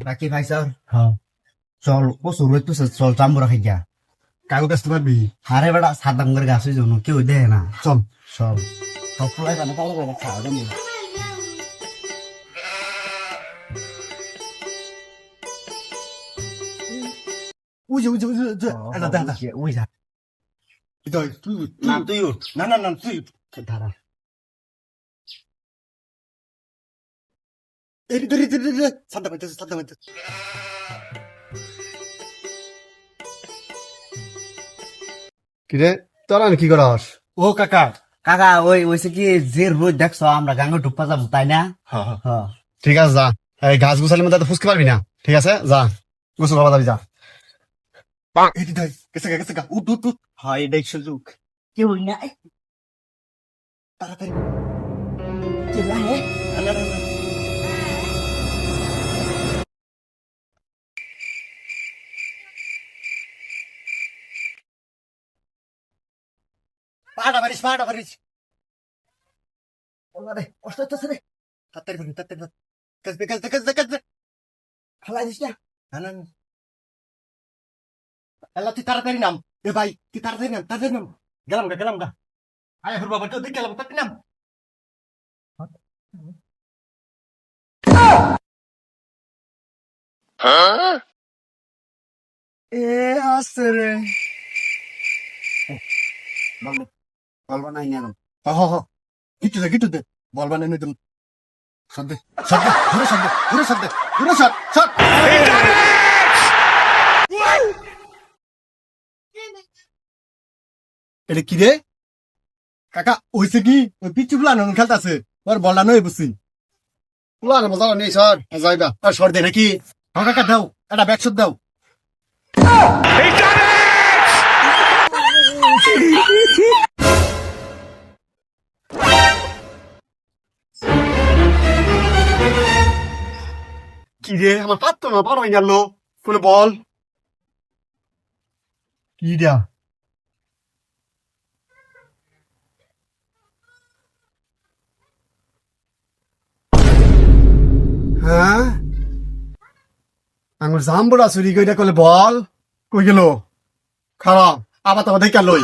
বাকি ভাই স্যার হ্যাঁ চল প্রচুর রোদ তো চল চাম্বুরা খাই গা কাগজ আসতে পারবি হারে বেড়া সাদাম করে গাছ হয়ে যাবো কেউ দেয় না চল চল সব ফুলাই পানে পালো করে খাওয়া যাবো উজে উজে উজে উজে এটা দেখা ওই যা তুই তুই না তুই উঠ না না না তুই ধারা এরি ধরি ধরি ধরি সাদা মাইতে কিরে তোরা কি করস ও কাকা কাকা ওই ওইসে কি যে রোদ দেখছো আমরা গাঙ্গে ঢুকপা যাবো তাই না হ্যাঁ হ্যাঁ হ্যাঁ ঠিক আছে যা এই গাছ গুছালের মধ্যে তো ফুসকে পারবি না ঠিক আছে যা গোসল খাওয়া যাবি যা এটি ধর গেছে গা উঠ উঠ উঠ হয় এটাই সুযোগ কেউ নাই তাড়াতাড়ি চিল্লা হে না, না, না, না। পাড়া পারিস ওরে কষ্ট হচ্ছে রে তাড়াতাড়ি কাজবে ফেলাই দিস না না না না। আল্লাহ তুই তাড়াতাড়ি নাম এ ভাই তুই তাড়াতাড়ি নাম গেলাম গা আয় হর বাবা তো দেখ গেলাম তাড়াতাড়ি নাম এ আসছে রে বলবো নাই না হ গিট্টু দে বল বানাই দিম সদ্দে ঘুরে সদ এটা কি রে কাকা ওইছে কি ওই পিচ্ছু গুলা নন খেলতাছে ওর বলটা নই বুঝছি পুলার মজা নেই স্যার যাইবা আর সর দে নাকি হ্যাঁ কাকা দাও এটা ব্যাগ শট দাও কি রে আমার পাত্র না বড় হয়ে গেল কোন বল কি দিয়া হ্যাঁ আঙুর জাম্বুরা চুরি কইরা কলে বল কই গেল খারাপ আবার তো দেখে লই